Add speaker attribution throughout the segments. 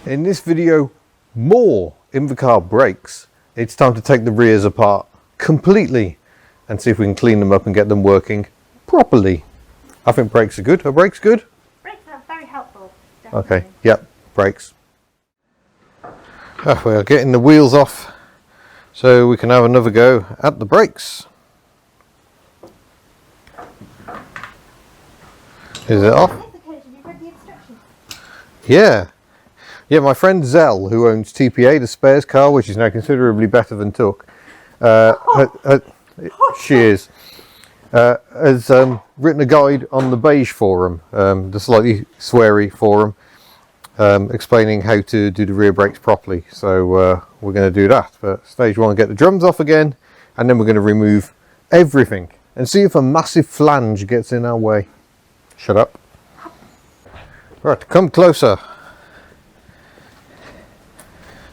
Speaker 1: In this video, more Invacar brakes. It's time to take the rears apart completely and see if we can clean them up and get them working properly. I think brakes are good. Are brakes good?
Speaker 2: Brakes are very helpful. Definitely.
Speaker 1: Okay, yep, brakes. We are getting the wheels off so we can have another go at the brakes. Is it off? Yeah. Yeah, my friend Zell, who owns TPA, the spares car, which is now considerably better than Took, she is, has written a guide on the beige forum, the slightly sweary forum, explaining how to do the rear brakes properly. So we're going to do that. But stage one, get the drums off again, and then we're going to remove everything and see if a massive flange gets in our way. Shut up. Right, come closer.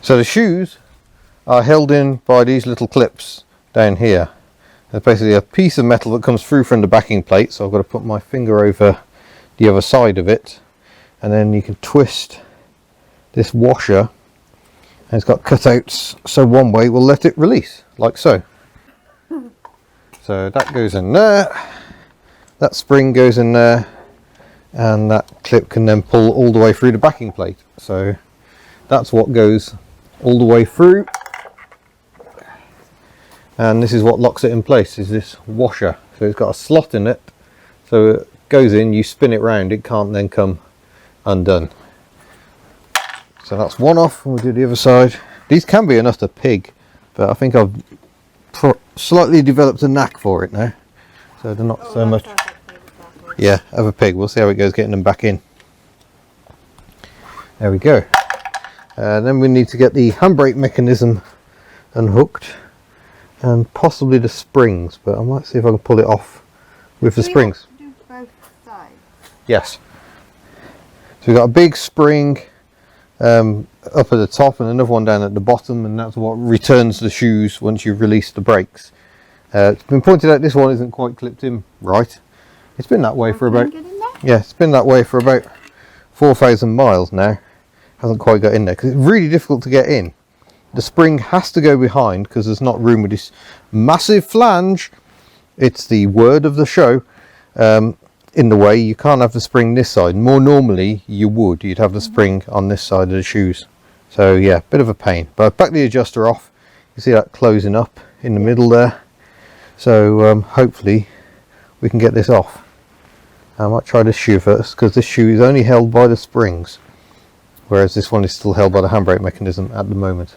Speaker 1: So the shoes are held in by these little clips down here. There's basically a piece of metal that comes through from the backing plate, so I've got to put my finger over the other side of it, and then you can twist this washer, and it's got cutouts so one way will let it release, like so. So that goes in there, that spring goes in there, and that clip can then pull all the way through the backing plate. So that's what goes all the way through, and this is what locks it in place, is this washer. So it's got a slot in it, so it goes in, you spin it round, it can't then come undone. So that's one off, and we'll do the other side. These can be an utter pig, but I think I've slightly developed a knack for it now, so they're not so much. Yeah, of a pig. We'll see how it goes getting them back in. There we go. Then we need to get the handbrake mechanism unhooked and possibly the springs, but I might see if I can pull it off with the springs.
Speaker 2: Do both sides?
Speaker 1: Yes. So we've got a big spring up at the top and another one down at the bottom, and that's what returns the shoes once you've released the brakes. It's been pointed out this one isn't quite clipped in right. It's been that way for about, yeah, it's been that way for about 4,000 miles now. Hasn't quite got in there because it's really difficult to get in. The spring has to go behind because there's not room with this massive flange. It's the word of the show. In the way, you can't have the spring this side. More normally you would. You'd have the spring on this side of the shoes. So yeah, bit of a pain. But I've backed the adjuster off. You see that closing up in the middle there. So hopefully we can get this off. I might try this shoe first because this shoe is only held by the springs, whereas this one is still held by the handbrake mechanism at the moment.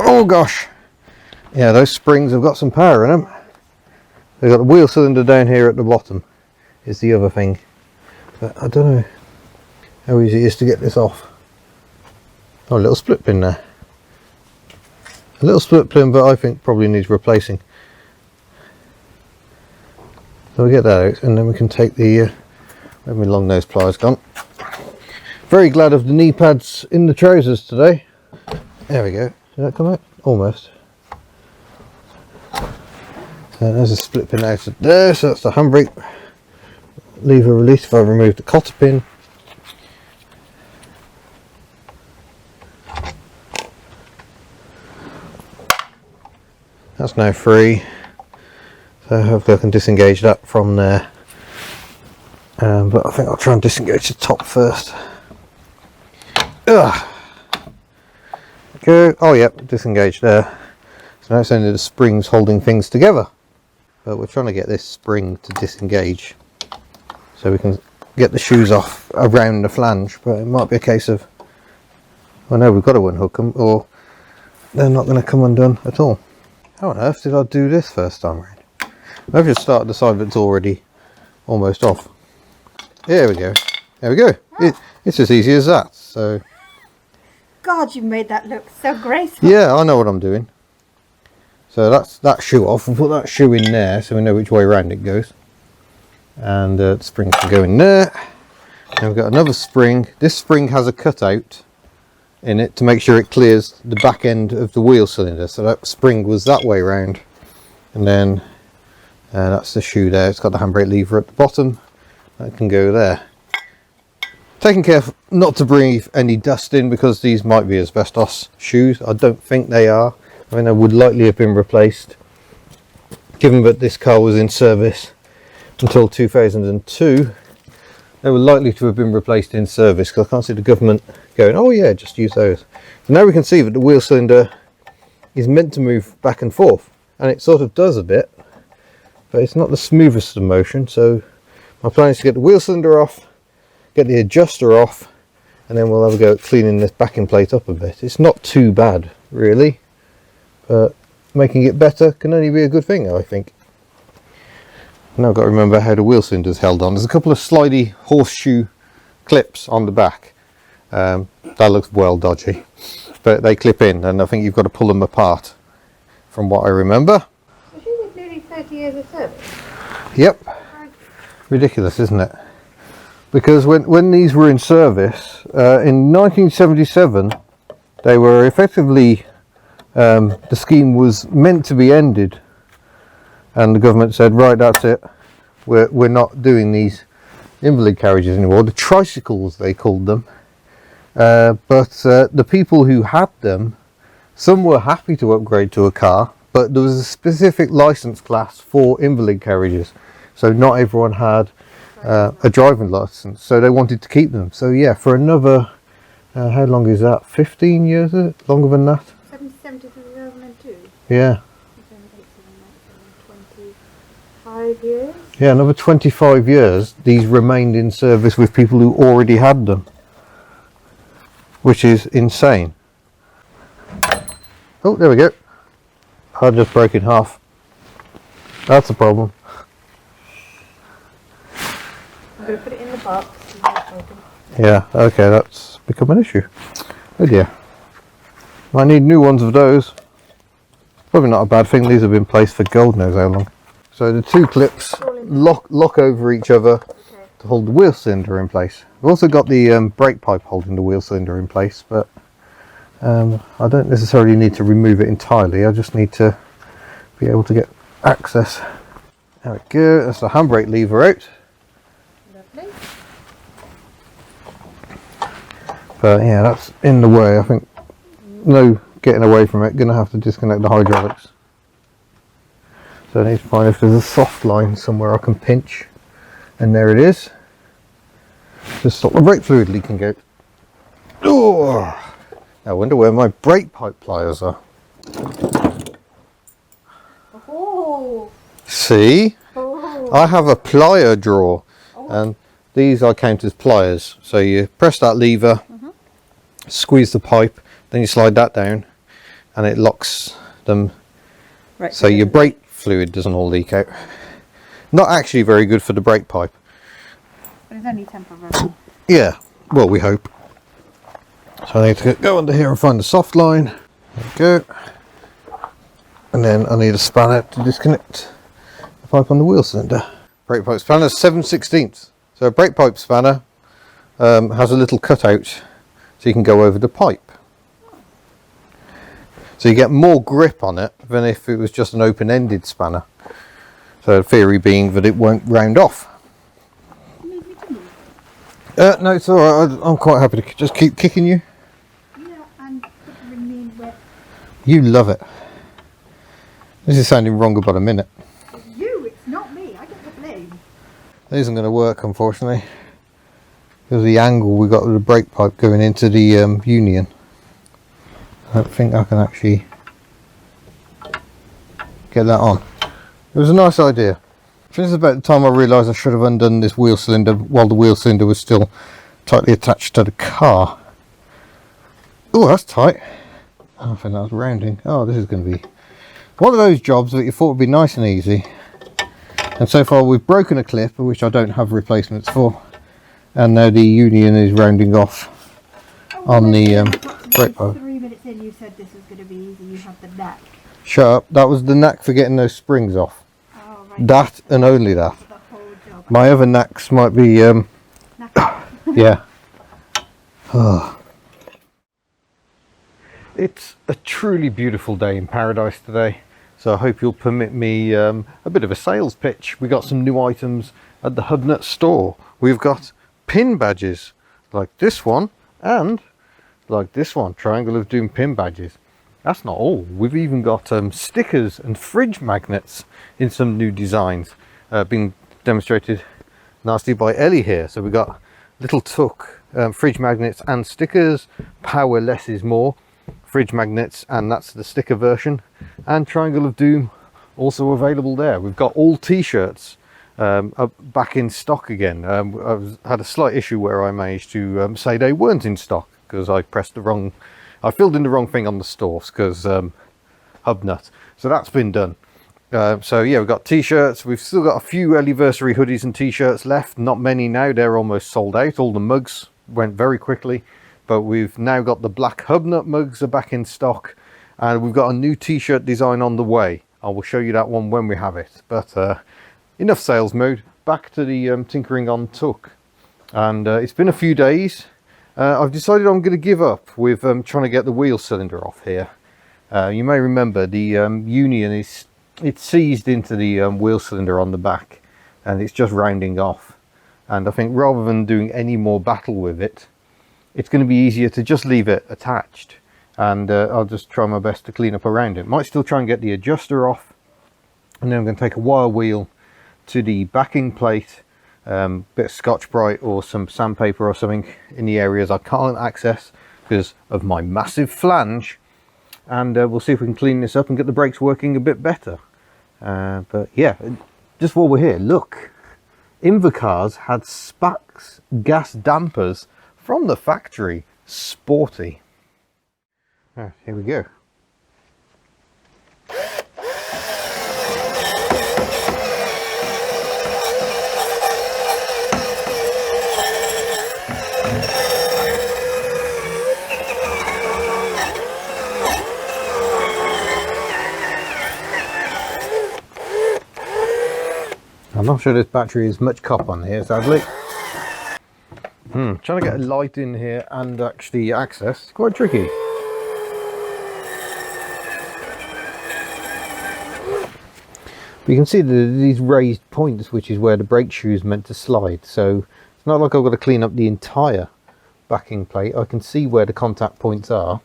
Speaker 1: Oh gosh, yeah, those springs have got some power in them. They've got the wheel cylinder down here at the bottom is the other thing, but I don't know how easy it is to get this off. Oh, a little split pin there. A little split pin, but I think probably needs replacing. So we get that out, and then we can take the where my long nose pliers gone. Very glad of the knee pads in the trousers today. There we go. Did that come out? Almost. So there's a split pin out of there, so that's the handbrake lever release. If I remove the cotter pin, that's now free. So hopefully I can disengage that from there. But I think I'll try and disengage the top first. Ugh. Go. Oh yep, disengage there. So now it's only the springs holding things together. But we're trying to get this spring to disengage so we can get the shoes off around the flange. But it might be a case of, well, no, we've got to unhook them or they're not going to come undone at all. How on earth did I do this first time around? I've just started the side that's already almost off. There we go. There we go. It's as easy as that. So.
Speaker 2: God, you made that look so graceful.
Speaker 1: Yeah, I know what I'm doing. So that's that shoe off. We'll put that shoe in there so we know which way around it goes. And the spring can go in there. And we've got another spring. This spring has a cutout in it to make sure it clears the back end of the wheel cylinder. So that spring was that way round. And then that's the shoe there. It's got the handbrake lever at the bottom. that can go there. Taking care not to breathe any dust in, because these might be asbestos shoes. I don't think they are. I mean, they would likely have been replaced, given that this car was in service until 2002. They were likely to have been replaced in service, because I can't see the government going, oh yeah, just use those. So now we can see that the wheel cylinder is meant to move back and forth, and it sort of does a bit, but it's not the smoothest of motion. So my plan is to get the wheel cylinder off, get the adjuster off, and then we'll have a go at cleaning this backing plate up a bit. It's not too bad really, but making it better can only be a good thing, I think. Now I've got to remember how the wheel cylinder is held on. There's a couple of slidey horseshoe clips on the back. That looks well dodgy, but they clip in, and I think you've got to pull them apart from what I remember.
Speaker 2: So she was nearly 30 years of service.
Speaker 1: Yep. Ridiculous, isn't it? Because when these were in service in 1977, they were effectively, the scheme was meant to be ended, and the government said, right, that's it, we're not doing these invalid carriages anymore. The tricycles, they called them. But the people who had them, some were happy to upgrade to a car, but there was a specific license class for invalid carriages, so not everyone had a driving license, so they wanted to keep them. So yeah, for another, how long is that, 15 years, is it? Longer than that?
Speaker 2: 77 to 2002.
Speaker 1: Yeah.
Speaker 2: 25 years.
Speaker 1: Yeah, another 25 years these remained in service with people who already had them, which is insane. Oh, there we go. I just broke in half. That's a problem.
Speaker 2: I'm going to put it in the box.
Speaker 1: Yeah, okay, that's become an issue. Oh dear. I need new ones of those. Probably not a bad thing, these have been placed for God knows how long. So the two clips lock over each other to hold the wheel cylinder in place. We've also got the brake pipe holding the wheel cylinder in place, but I don't necessarily need to remove it entirely. I just need to be able to get access. There we go, that's the handbrake lever out.
Speaker 2: Lovely.
Speaker 1: But yeah, that's in the way. I think no getting away from it. Gonna have to disconnect the hydraulics. So I need to find if there's a soft line somewhere I can pinch, and there it is. Just stop the brake fluid leaking out. Oh, I wonder where my brake pipe pliers are.
Speaker 2: Oh.
Speaker 1: See,
Speaker 2: Oh.
Speaker 1: I have a plier drawer, and these I count as pliers. So you press that lever, squeeze the pipe, then you slide that down, and it locks them.
Speaker 2: Right,
Speaker 1: So your brake fluid doesn't all leak out. Not actually very good for the brake pipe.
Speaker 2: But it's only temporary.
Speaker 1: Yeah, well, we hope. So I need to go under here and find the soft line. There we go. And then I need a spanner to disconnect the pipe on the wheel cylinder. Brake pipe spanner 7/16. So a brake pipe spanner has a little cutout so you can go over the pipe. So you get more grip on it than if it was just an open-ended spanner. So the theory being that it won't round off. No, it's alright. I'm quite happy to just keep kicking you.
Speaker 2: Yeah, and putting me in wet.
Speaker 1: You love it. This is sounding wrong about a minute.
Speaker 2: It's you, it's not me. I get the blame.
Speaker 1: This isn't going to work, unfortunately, because of the angle we got with the brake pipe going into the union. I don't think I can actually get that on. It was a nice idea. This is about the time I realised I should have undone this wheel cylinder while the wheel cylinder was still tightly attached to the car. Oh, that's tight. I think that's rounding. Oh, this is going to be one of those jobs that you thought would be nice and easy. And so far we've broken a clip, which I don't have replacements for. And now the union is rounding off on the brake pipe.
Speaker 2: 3 minutes in you said this was going to be easy. You have the knack.
Speaker 1: Shut up. That was the knack for getting those springs off.
Speaker 2: Oh, right.
Speaker 1: That and only that.
Speaker 2: The whole job.
Speaker 1: My other knacks might be,
Speaker 2: Knack.
Speaker 1: yeah. Oh. It's a truly beautiful day in paradise today, so I hope you'll permit me a bit of a sales pitch. We got some new items at the HubNut store. We've got pin badges like this one and like this one, Triangle of Doom pin badges. That's not all. We've even got stickers and fridge magnets in some new designs being demonstrated nicely by Ellie here. So we've got little Tuck fridge magnets and stickers, power less is more fridge magnets, and that's the sticker version, and Triangle of Doom also available there. We've got all t-shirts back in stock again. I've had a slight issue where I managed to say they weren't in stock because I filled in the wrong thing on the stores because HubNut. So that's been done. So yeah, we've got t-shirts. We've still got a few anniversary hoodies and t-shirts left. Not many now. They're almost sold out. All the mugs went very quickly, but we've now got the black HubNut mugs are back in stock, and we've got a new t-shirt design on the way. I will show you that one when we have it. But enough sales mode. Back to the tinkering on Tuck, and it's been a few days. I've decided I'm going to give up with trying to get the wheel cylinder off here. You may remember the union it's seized into the wheel cylinder on the back, and it's just rounding off. And I think rather than doing any more battle with it, it's going to be easier to just leave it attached, and I'll just try my best to clean up around it. Might still try and get the adjuster off, and then I'm going to take a wire wheel to the backing plate, bit of Scotch-Brite or some sandpaper or something in the areas I can't access because of my massive flange, and we'll see if we can clean this up and get the brakes working a bit better. But yeah, just while we're here, look, Invacar's had Spax gas dampers from the factory. Sporty. Here we go. I'm not sure this battery is much cop on here, sadly. Trying to get a light in here and actually access, it's quite tricky. But you can see these raised points, which is where the brake shoe is meant to slide. So it's not like I've got to clean up the entire backing plate. I can see where the contact points are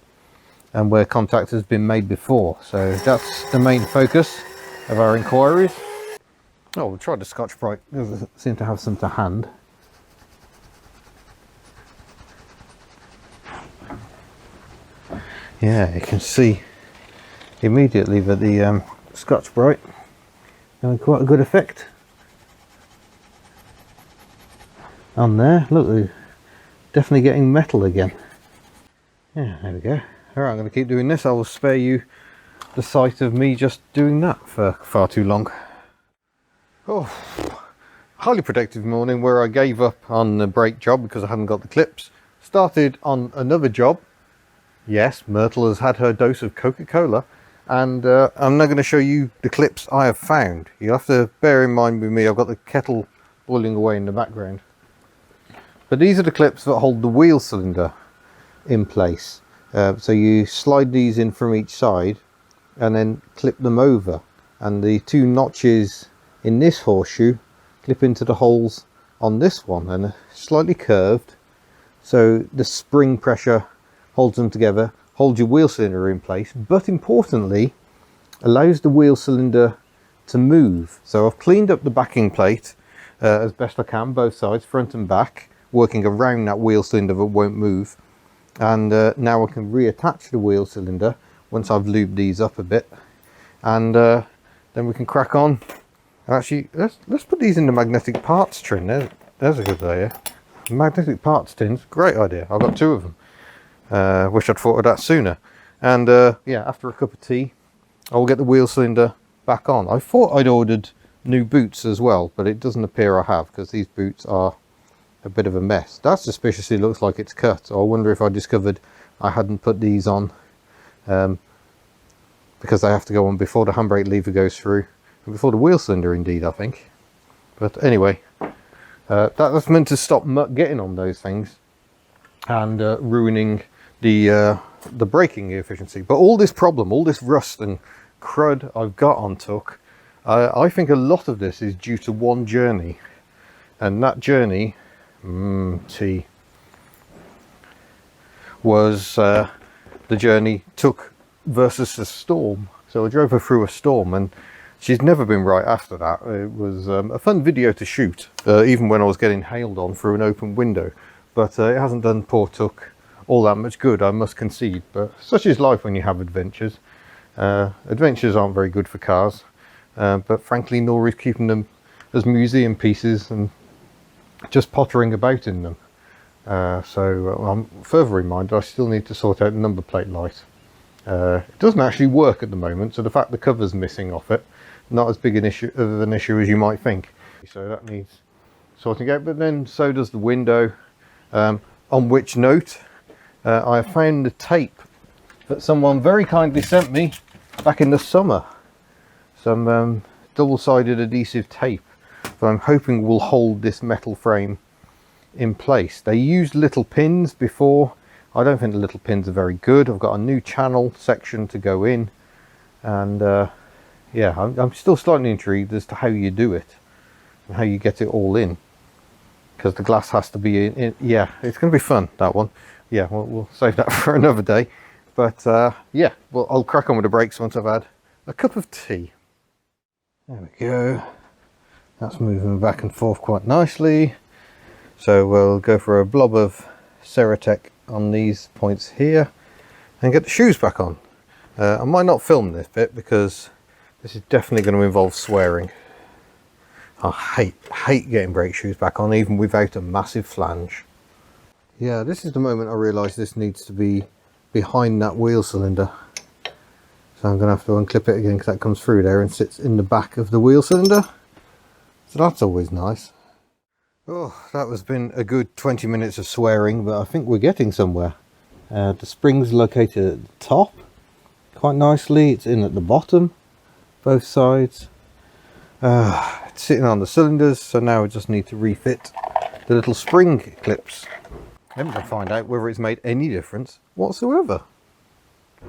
Speaker 1: and where contact has been made before. So that's the main focus of our inquiries. Oh, we'll try the Scotch-Brite. It seems to have some to hand. Yeah, you can see immediately that the Scotch-Brite having quite a good effect on there. Look, they're definitely getting metal again. Yeah, there we go. Alright, I'm going to keep doing this. I will spare you the sight of me just doing that for far too long. Oh, highly productive morning where I gave up on the brake job because I hadn't got the clips. Started on another job. Yes, Myrtle has had her dose of Coca-Cola, and I'm now going to show you the clips I have found. You'll have to bear in mind with me, I've got the kettle boiling away in the background. But these are the clips that hold the wheel cylinder in place. So you slide these in from each side and then clip them over, and the two notches in this horseshoe clip into the holes on this one, and slightly curved, so the spring pressure holds them together, holds your wheel cylinder in place, but importantly allows the wheel cylinder to move. So I've cleaned up the backing plate as best I can, both sides, front and back, working around that wheel cylinder that won't move, and now I can reattach the wheel cylinder once I've lubed these up a bit, and then we can crack on. Actually, let's put these in the magnetic parts tin. There's a good idea. Magnetic parts tins, great idea. I've got two of them. Wish I'd thought of that sooner. And yeah, after a cup of tea, I'll get the wheel cylinder back on. I thought I'd ordered new boots as well, but it doesn't appear I have, because these boots are a bit of a mess. That suspiciously looks like it's cut. I wonder if I discovered I hadn't put these on because they have to go on before the handbrake lever goes through. Before the wheel cylinder, indeed, I think. But anyway, that's meant to stop muck getting on those things and ruining the braking efficiency. But all this problem, all this rust and crud I've got on Tuck, I think a lot of this is due to one journey. And that journey was the journey took versus the storm. So I drove her through a storm, and she's never been right after that. It was a fun video to shoot, even when I was getting hailed on through an open window. But it hasn't done poor Tuck all that much good, I must concede. But such is life when you have adventures. Adventures aren't very good for cars, but frankly, nor is keeping them as museum pieces and just pottering about in them. So I'm further reminded I still need to sort out the number plate light. It doesn't actually work at the moment, so the fact the cover's missing off it, not as big an issue as you might think. So that needs sorting out, but then so does the window. On which note, I have found the tape that someone very kindly sent me back in the summer. Some double-sided adhesive tape that I'm hoping will hold this metal frame in place. They used little pins before. I don't think the little pins are very good. I've got a new channel section to go in, and yeah, I'm still slightly intrigued as to how you do it and how you get it all in, because the glass has to be in. Yeah, it's going to be fun, that one. Yeah, we'll save that for another day. But yeah, well, I'll crack on with the brakes once I've had a cup of tea. There we go. That's moving back and forth quite nicely. So we'll go for a blob of Ceratec on these points here and get the shoes back on. I might not film this bit because this is definitely going to involve swearing. I hate getting brake shoes back on, even without a massive flange. Yeah, this is the moment I realise this needs to be behind that wheel cylinder. So I'm going to have to unclip it again because that comes through there and sits in the back of the wheel cylinder. So that's always nice. Oh, that has been a good 20 minutes of swearing, but I think we're getting somewhere. The spring's located at the top quite nicely. It's in at the bottom, both sides. It's sitting on the cylinders, so now we just need to refit the little spring clips. I'm going to find out whether it's made any difference whatsoever. So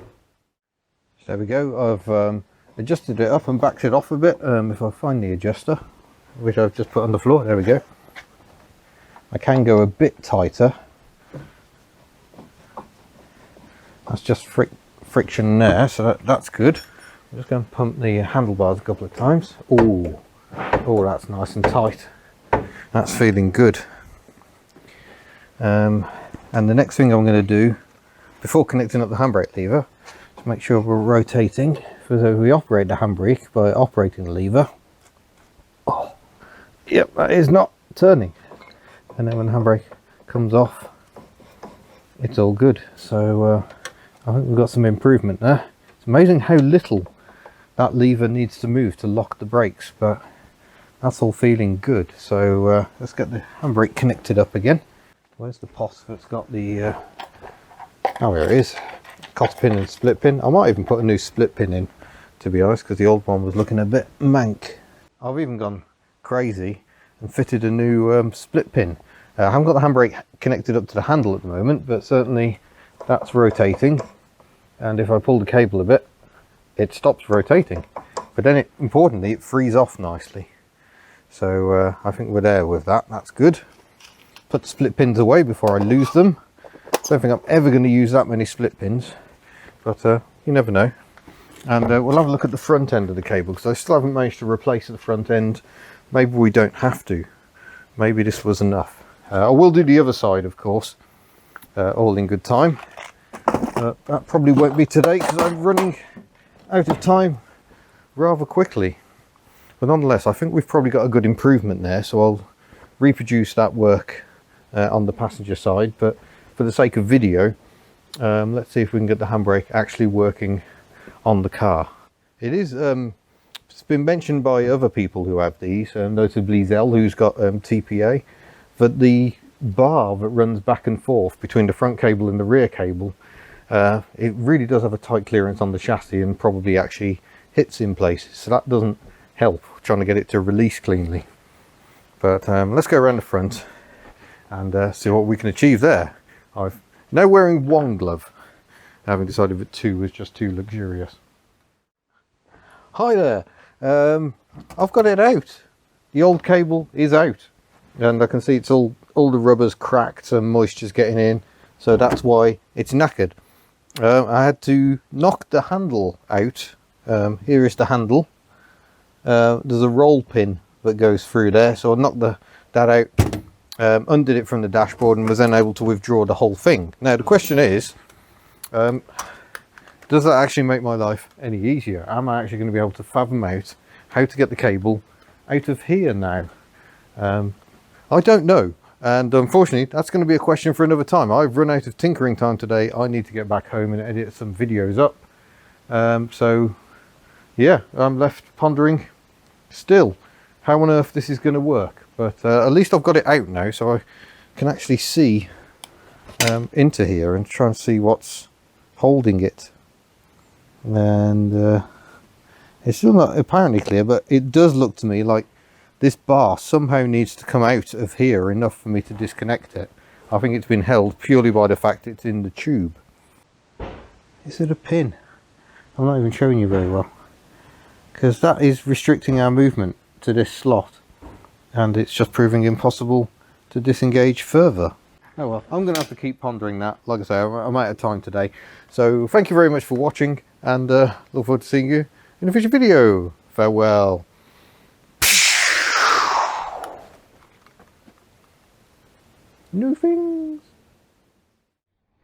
Speaker 1: there we go. I've adjusted it up and backed it off a bit. If I find the adjuster, which I've just put on the floor, there we go. I can go a bit tighter. That's just friction there, so that's good. I'm just going to pump the handlebars a couple of times. Oh, that's nice and tight. That's feeling good. And the next thing I'm going to do before connecting up the handbrake lever is make sure we're rotating. So we operate the handbrake by operating the lever. Oh, yep, that is not turning. And then when the handbrake comes off, it's all good. So I think we've got some improvement there. It's amazing how little that lever needs to move to lock the brakes, but that's all feeling good. So let's get the handbrake connected up again. Where's the POS that's got the oh, here it is, cotter pin and split pin. I might even put a new split pin in, to be honest, because the old one was looking a bit mank. I've even gone crazy and fitted a new split pin. I haven't got the handbrake connected up to the handle at the moment, but certainly that's rotating, and if I pull the cable a bit, it stops rotating. But then importantly, it frees off nicely. So I think we're there with that. That's good. Put the split pins away before I lose them. Don't think I'm ever going to use that many split pins, but you never know. And we'll have a look at the front end of the cable, because I still haven't managed to replace the front end. Maybe we don't have to. Maybe this was enough. I will do the other side, of course, all in good time. That probably won't be today because I'm running out of time rather quickly. But nonetheless, I think we've probably got a good improvement there, so I'll reproduce that work on the passenger side. But for the sake of video, let's see if we can get the handbrake actually working on the car. It is, it's been mentioned by other people who have these, notably Zell, who's got TPA, that the bar that runs back and forth between the front cable and the rear cable, it really does have a tight clearance on the chassis and probably actually hits in places, so that doesn't help trying to get it to release cleanly. But let's go around the front and see what we can achieve there. I'm now wearing one glove, having decided that two was just too luxurious. Hi there. I've got it out. The old cable is out. and I can see it's all the rubber's cracked and moisture's getting in, so that's why it's knackered. I had to knock the handle out. Here is the handle. There's a roll pin that goes through there, so I knocked that out, undid it from the dashboard, and was then able to withdraw the whole thing. Now the question is, does that actually make my life any easier? Am I actually going to be able to fathom out how to get the cable out of here now? I don't know, and unfortunately that's going to be a question for another time. I've run out of tinkering time today. I need to get back home and edit some videos up. So yeah, I'm left pondering still how on earth this is going to work, but at least I've got it out now, so I can actually see into here and try and see what's holding it. And it's still not apparently clear, but it does look to me like this bar somehow needs to come out of here enough for me to disconnect it. I think it's been held purely by the fact it's in the tube. Is it a pin? I'm not even showing you very well, because that is restricting our movement to this slot, and it's just proving impossible to disengage further. Oh well, I'm going to have to keep pondering that. Like I say, I'm out of time today. So thank you very much for watching, and look forward to seeing you in a future video. Farewell. New things.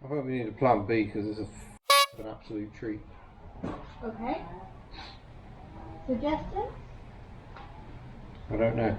Speaker 1: I think we need a plan B, because it's an absolute treat.
Speaker 2: Okay. Suggestion?
Speaker 1: I don't know.